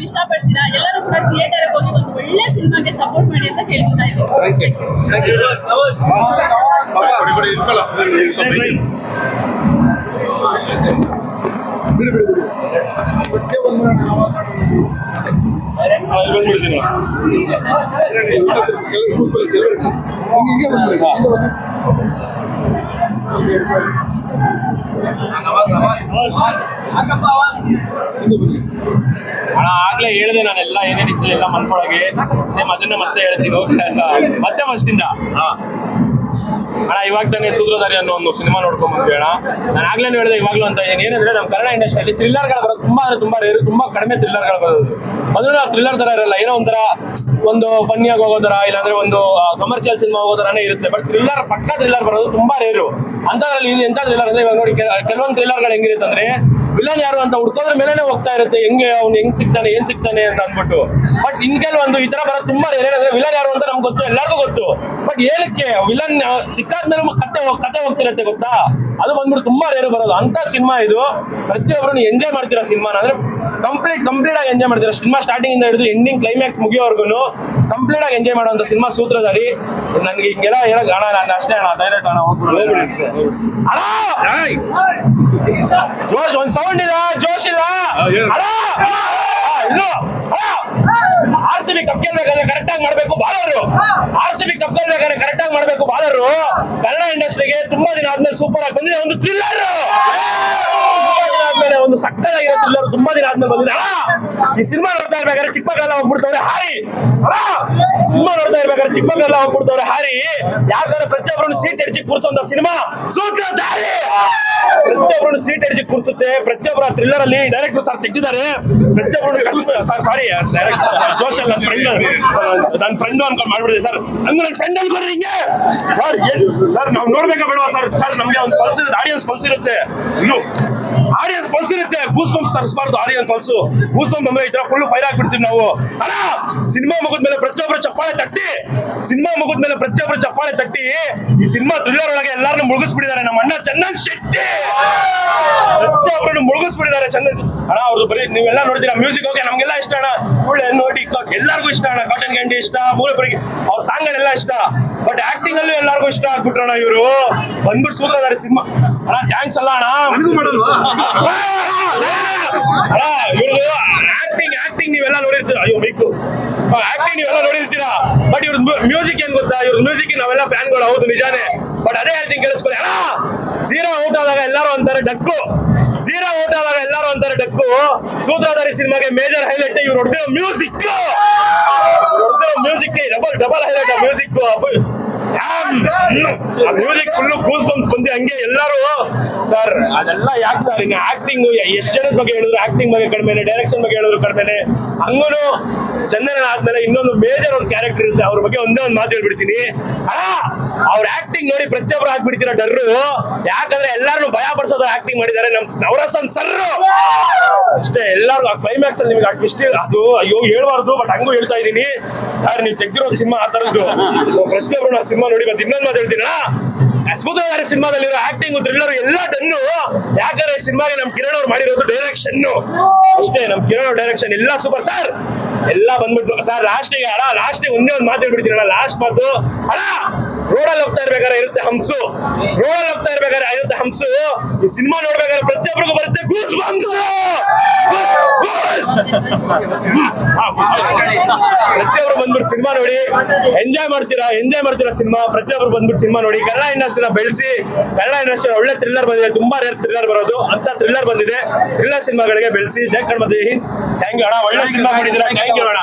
ಇಷ್ಟಪಡ್ತೀರಾ ಎಲ್ಲರೂ ಕೂಡ ಥಿಯೇಟರ್ ಹೋಗಿ ಒಂದು ಒಳ್ಳೆ ಸಿನಿಮಾಗೆ ಸಪೋರ್ಟ್ ಮಾಡಿ ಅಂತ ಕೇಳ್ಕೊತಾ ಆಗ್ಲೇ ಹೇಳಿದೆ ನಾನೆಲ್ಲ ಏನೇನಿತ್ತು ಎಲ್ಲ ಮನ್ಸೊಳಗೆ ಸೇಮ್ ಅದನ್ನ ಮತ್ತೆ ಹೇಳ್ತೀನಿ ಮತ್ತೆ ಫಸ್ಟಿಂದ ಅಣ್ಣ ಇವಾಗ ತಾನೇ ಸೂತ್ರಧಾರಿ ಅನ್ನೋ ಒಂದು ಸಿನಿಮಾ ನೋಡ್ಕೊಂಡ್ ಬಂದ್ವಿ ಅಣ್ಣ. ನಾನು ಆಗ್ಲೇ ಹೇಳಿದೆ ಇವಾಗ್ಲೂ ಅಂತ ಏನಂದ್ರೆ ನಮ್ಮ ಕನ್ನಡ ಇಂಡಸ್ಟ್ರಿಯಲ್ಲಿ ಥ್ರಿಲ್ಲರ್ಗಳು ಬರೋದು ತುಂಬಾ ರೇರು, ತುಂಬಾ ಕಡಿಮೆ ಥ್ರಿಲ್ಲರ್ಗಳು ಬರೋದು. ಅದನ್ನು ನಾವು ಥ್ರಿಲ್ಲರ್ ತರ ಇರಲ್ಲ, ಏನೋ ಒಂಥರ ಒಂದು ಫನ್ನಿಯಾಗಿ ಹೋಗೋದರ ಇಲ್ಲಾಂದ್ರೆ ಒಂದು ಕಮರ್ಷಿಯಲ್ ಸಿನಿಮಾ ಹೋಗೋದರನೇ ಇರುತ್ತೆ. ಬಟ್ ಥ್ರಿಲ್ಲರ್ ಪಕ್ಕ ಥ್ರಿಲ್ಲರ್ ಬರೋದು ತುಂಬಾ ರೇರು. ಅಂತದ್ರಲ್ಲಿ ಇದು ಎಂತ ಥ್ರಿಲ್ಲರ್ ಅಂದ್ರೆ ಇವಾಗ ನೋಡಿ ಕೆಲವೊಂದು ಥ್ರಿಲ್ಲರ್ಗಳು ಹೆಂಗಿರುತ್ತೆ ಅಂದ್ರೆ ವಿಲನ್ ಯಾರು ಅಂತ ಹುಡ್ಕೋದ್ರ ಮೇಲೆನೆ ಹೋಗ್ತಾ ಇರುತ್ತೆ, ಹೆಂಗೆ ಅವ್ನು ಹೆಂಗ್ ಸಿಗ್ತಾನೆ ಏನ್ ಸಿಗ್ತಾನೆ ಅಂತ ಅಂದ್ಬಿಟ್ಟು. ಬಟ್ ಇನ್ ಕೆಲವೊಂದು ಈ ತರ ಬರೋದು ತುಂಬಾ ಏನಂದ್ರೆ ವಿಲನ್ ಯಾರು ಅಂತ ನಮ್ಗೆ ಗೊತ್ತು, ಎಲ್ಲರಿಗೂ ಗೊತ್ತು. ಬಟ್ ಏನಕ್ಕೆ ವಿಲನ್ ಸಿಕ್ಕಾದ್ಮೇಲೆ ಕತೆ ಹೋಗ್ತಿರತ್ತೆ ಗೊತ್ತಾ, ಅದು ಬಂದ್ಬಿಟ್ಟು ತುಂಬಾ ರೇರು ಬರೋದು. ಅಂತ ಸಿನಿಮಾ ಇದು. ಪ್ರತಿಯೊಬ್ಬರು ಎಂಜಾಯ್ ಮಾಡ್ತೀರಾ ಸಿನಿಮಾನ, ಅಂದ್ರೆ ಕಂಪ್ಲೀಟ್ ಆಗಿ ಎಂಜಾಯ್ ಮಾಡ್ತೀರಾ. ಸಿನಿಮಾ ಸ್ಟಾರ್ಟಿಂಗ್ ಇಂದ ಹಿಡಿದು ಎಂಡಿಂಗ್ ಕ್ಲೈಮ್ಯಾಕ್ಸ್ ಮುಗಿಯೋವರೆಗೂ ಕಂಪ್ಲೀಟ್ ಆಗಿ ಎಂಜಾಯ್ ಮಾಡುವಂತ ಸಿನಿಮಾ ಸೂತ್ರಧಾರಿ. ನನ್ಗೆ ಹಿಂಗೆಲ್ಲ ಹೇಳಕ್ ಅಣ್ಣ ನಾನು ಅಷ್ಟೇ ಅಣ್ಣ, ಡೈರೆಕ್ಟ್ ಅಣ್ಣ ಜೋಶ್ ಒಂದ್ ಸೌಂಡ್ ಇಲ್ಲ, ಜೋಶ್ ಇಲ್ಲ. RCB ಕಪ್ ಗೆಲ್ಬೇಕಾದ್ರೆ ಕರೆಕ್ಟ್ ಆಗಿ ಮಾಡ್ಬೇಕು ಬಾಲರು. RCB ಕಪ್ ಗೆಲ್ಬೇಕಾದ್ರೆ ಕರೆಕ್ಟ್ ಆಗಿ ಮಾಡ್ಬೇಕು ಬಾಲರು. ಕನ್ನಡ ಇಂಡಸ್ಟ್ರಿಗೆ ತುಂಬಾ ದಿನ ಆದ್ಮೇಲೆ ಸೂಪರ್ ಆಗಿ ಬಂದಿದೆ ಒಂದು ಥ್ರಿಲ್ಲರ್. ಆದ್ಮೇಲೆ ಒಂದು ಸಕ್ಕತ್ತಾಗಿರೋ ಥ್ರಿಲ್ಲರ್ ತುಂಬಾ ದಿನ ಆದ್ಮೇಲೆ ಬಂದಿದೆ. ಈ ಸಿನಿಮಾ ನೋಡ್ತಾ ಇರ್ಬೇಕಾದ್ರೆ ಚಿಕ್ಕ ಮಕ್ಕಳೆಲ್ಲ ಹೋಗ್ಬಿಡ್ತವ್ರೆ ಹಾರಿ. ಸಿನಿಮಾ ನೋಡ್ತಾ ಇರ್ಬೇಕಾದ್ರೆ ಚಿಕ್ಕ ಮಕ್ಕಳೆಲ್ಲ ಹೋಗ್ಬಿಡ್ತವ್ರೆ ಹಾರಿ. ಯಾಕಂದ್ರೆ ಪ್ರತಿಯೊಬ್ಬರನ್ನು ಸೀಟ್ ಎಡ್ಜಿ ಕೂರಿಸುವಂತ ಸಿನಿಮಾ ಸೂತ್ರಧಾರಿ. ಪ್ರತಿಯೊಬ್ಬರನ್ನು ಸೀಟ್ ಎಡ್ಜಿ ಕೂರಿಸುತ್ತೆ. ಪ್ರತಿಯೊಬ್ಬರ ಥ್ರಿಲ್ಲರ್ ಅಲ್ಲಿ ಡೈರೆಕ್ಟರ್ ಸರ್ ತೆಗೆದಿದ್ದಾರೆ. ಪ್ರತಿಯೊಬ್ಬರು ಸಾರಿ ಜೋಶ್ ನನ್ನ ಫ್ರೆಂಡ್ ಅನ್ಕೊಂಡು ಮಾಡ್ಬಿಡಿದೆ ಸರ್. ಹಂಗ ನನ್ನ ಫ್ರೆಂಡ್ ಅನ್ಕೊಂಡ್ರೆ ಹಿಂಗೆ ಸರ್ ನಾವು ನೋಡ್ಬೇಕಾ ಬೇಡವಾ ಸರ್ ನಮ್ಗೆ ಒಂದು ಪಲ್ಸ್ ಇರುತ್ತೆ, ಆಡಿಯನ್ಸ್ ಪಲ್ಸ್ ಇರುತ್ತೆ. ಆಡಿಯನ್ಸ್ ಪಲ್ಸ್ ಇರುತ್ತೆ, ಗೂಸ್ ಬಂಪ್ಸ್ ತರಿಸಬಾರ್ದು. ಆಡಿಯನ್ಸ್ ಪಲ್ಸ್ ಗೂಸ್ ಬಂಪ್ ಅಂದ್ರೆ ಈ ತರ ಫುಲ್ ಫೈರ್ ಆಗ್ಬಿಡ್ತೀವಿ ನಾವು. ಅಣ್ಣ ಸಿನಿಮಾ ಮುಗಿದ್ಮೇಲೆ ಪ್ರತಿಯೊಬ್ಬರು ಚಪ್ಪಾಳೆ ತಟ್ಟಿ, ಈ ಸಿನಿಮಾ ಥ್ರಿಲ್ಲರ್ ಒಳಗೆ ಎಲ್ಲಾರನ್ನು ಮುಳುಗಿಸ್ಬಿಟ್ಟಿದ್ದಾರೆ. ನಮ್ಮ ಅಣ್ಣ ಚಂದನ್ ಶೆಟ್ಟಿ ಪ್ರತಿಯೊಬ್ಬರನ್ನು ಮುಳುಗಿಸ್ಬಿಟ್ಟಿದ್ದಾರೆ. ಚಂದನ್ ಅಣ್ಣ ಅವ್ರದ್ದು ಬರೀ ನೀವೆಲ್ಲ ನೋಡಿದ್ದೀರಾ. ಮ್ಯೂಸಿಕ್ ಓಕೆ ನಮ್ಗೆಲ್ಲ ಇಷ್ಟ ಅಣ್ಣ, ಒಳ್ಳೆ ನೋಡಿ ಎಲ್ಲರಿಗೂ ಇಷ್ಟ ಅಣ್ಣ. ಕಾಟನ್ ಕ್ಯಾಂಡಿ ಇಷ್ಟ, ಮೂಲೆಪರಿಗೆ ಅವ್ರ ಸಾಂಗ್ಗಳೆಲ್ಲ ಇಷ್ಟ. ಬಟ್ ಆಕ್ಟಿಂಗ್ ಅಲ್ಲೂ ಎಲ್ಲರಿಗೂ ಇಷ್ಟ ಆಗ್ಬಿಟ್ರಣ್ಣ ಇವರು. ಬಂದ್ಬಿಟ್ಟು ಸೂತ್ರಧಾರಿ ಸಿನಿಮಾ ಅಣ್ಣ. ಥ್ಯಾಂಕ್ಸ್ ಅಲ್ಲ ಅಣ್ಣ, ಇವ್ರದ್ದು ಆಕ್ಟಿಂಗ್ ನೀವೆಲ್ಲ ನೋಡಿರ್ತೀರ. ಅಯ್ಯೋ ಬೈಕು ಆಕ್ಟಿಂಗ್ ನೀವೆಲ್ಲ ನೋಡಿರ್ತೀರಾ. ಬಟ್ ಇವ್ರ ಮ್ಯೂಸಿಕ್ ಏನ್ ಗೊತ್ತಾ, ಇವ್ರ ಮ್ಯೂಸಿಕ್ ನಾವೆಲ್ಲ ಫ್ಯಾನ್ಗಳು, ಹೌದು ನಿಜಾನೇ. ಬಟ್ ಅದೇ ಹೇಳ್ತೀನಿ ಕೇಳಿಸ್ಕೊಳ್ಳಿ ಅಣ್ಣ. ಝೀರೋ ಔಟ್ ಆದಾಗ ಎಲ್ಲರೂ ಅಂತಾರೆ ಡಕ್ಕು, ಸೂತ್ರಧಾರಿ ಸಿನಿಮಾಗೆ ಮೇಜರ್ ಹೈಲೈಟ್ ಇವ್ರು ಹೊಡೆದಿರೋ music double highlight. Music full goose bumps ಬಂದಿ ಹಂಗೆ ಎಲ್ಲರೂ. ಸರ್ ಅದೆಲ್ಲ ಯಾಕೆ ಸರ್, ಇನ್ನು ಆಕ್ಟಿಂಗ್ ಎಷ್ಟು ಜನದ ಬಗ್ಗೆ ಹೇಳಿದ್ರು, ಆಕ್ಟಿಂಗ್ ಬಗ್ಗೆ ಕಡಿಮೆನೆ, ಡೈರೆಕ್ಷನ್ ಬಗ್ಗೆ ಹೇಳಿದ್ರು ಕಡಿಮೆನೆ. ಹಂಗೂ ಚಂದನ ಆದ್ಮೇಲೆ ಇನ್ನೊಂದು ಮೇಜರ್ ಒಂದು ಕ್ಯಾರೆಕ್ಟರ್ ಇರುತ್ತೆ, ಅವ್ರ ಬಗ್ಗೆ ಒಂದೇ ಒಂದು ಮಾತು ಹೇಳ್ಬಿಡ್ತೀನಿ. ಅವ್ರ ಆಕ್ಟಿಂಗ್ ನೋಡಿ ಪ್ರತಿಯೊಬ್ಬರು ಆಗ್ಬಿಡ್ತೀರ ಡರ್ರು. ಯಾಕಂದ್ರೆ ಎಲ್ಲಾರು ಭಯ ಪಡಿಸೋದು ಆಕ್ಟಿಂಗ್ ಮಾಡಿದ್ದಾರೆ ನಮ್ ನವರಸನ್ ಸರ್ ಅಷ್ಟೇ. ಎಲ್ಲಾರು ಆ ಕ್ಲೈಮ್ಯಾಕ್ಸ್ ಅಲ್ಲಿ ನಿಮ್ಗೆ ಇಷ್ಟ ಅದು ಅಯ್ಯೋ ಹೇಳ್ಬಾರ್ದು, ಬಟ್ ಹಂಗೂ ಹೇಳ್ತಾ ಇದೀನಿ ಸರ್. ನೀವು ತೆಗ್ದಿರೋ ಸಿನಿಮಾ ಆ ತರದ್ದು. ಪ್ರತಿಯೊಬ್ಬರು ಸಿನಿಮಾ ನೋಡಿ ಮತ್ತೆ ಇನ್ನೊಂದು ಮಾತು ಹೇಳ್ತೀನ. ಸೂತ್ರಧಾರಿ ಸಿನಿಮಾದಲ್ಲಿರೋ ಆಕ್ಟಿಂಗ್ ಥ್ರಿಲ್ಲರ್ ಎಲ್ಲ ಡನ್ನು. ಯಾಕಂದ್ರೆ ಈ ಸಿನಿಮಾಗೆ ನಮ್ ಕಿರಣ್ ಅವ್ರು ಮಾಡಿರೋದು ಡೈರೆಕ್ಷನ್ ಅಷ್ಟೇ. ನಮ್ ಕಿರಣ್ ಅವ್ರ ಡೈರೆಕ್ಷನ್ ಎಲ್ಲ ಸೂಪರ್ ಸರ್. ಎಲ್ಲ ಬಂದ್ಬಿಟ್ಟು ಸರ್ ಲಾಸ್ಟಿಗೆ ಒಂದೇ ಒಂದು ಮಾತು ಹೇಳ್ಬಿಡ್ತೀನಿ ಅಣ್ಣ. ಲಾಸ್ಟ್ ಮಾತು ಅಣ್ಣ, ರೋಡಲ್ಲಿ ಹೋಗ್ತಾ ಇರ್ಬೇಕಾದ್ರೆ ಇರುತ್ತೆ ಹಂಸು. ಈ ಸಿನಿಮಾ ನೋಡ್ಬೇಕಾದ್ರೆ ಪ್ರತಿಯೊಬ್ಬರಿಗೂ ಬರುತ್ತೆ ಗೂಸ್ ಬಂಪ್ಸ್. ಪ್ರತಿಯೊಬ್ಬರು ಬಂದ್ಬಿಟ್ಟು ಸಿನಿಮಾ ನೋಡಿ ಎಂಜಾಯ್ ಮಾಡ್ತೀರಾ ಸಿನಿಮಾ. ಪ್ರತಿಯೊಬ್ಬರು ಬಂದ್ಬಿಟ್ಟು ಸಿನಿಮಾ ನೋಡಿ. ಕನ್ನಡ ಇಂಡಸ್ಟ್ರಿನ ಬೆಳೆಸಿ. ಕನ್ನಡ ಇಂಡಸ್ಟ್ರಿ ಒಳ್ಳೆ ಥ್ರಿಲ್ಲರ್ ಬಂದಿದೆ, ತುಂಬಾ ರೇರ್ ಥ್ರಿಲ್ಲರ್ ಬರೋದು ಅಂತ ಥ್ರಿಲ್ಲರ್ ಬಂದಿದೆ. ಥ್ರಿಲ್ಲರ್ ಸಿನಿಮಾಗಳಿಗೆ ಬೆಳೆಸಿ. ಜೈ ಕನ್ನಡ ಮತ್ತೆ ಹಿಂದ್. ಥ್ಯಾಂಕ್ ಯು ಅಣ್ಣ, ಒಳ್ಳೆ ಸಿನಿಮಾ ಮಾಡಿದ್ದೀರಾ. ಥ್ಯಾಂಕ್ ಯು ಅಣ್ಣ.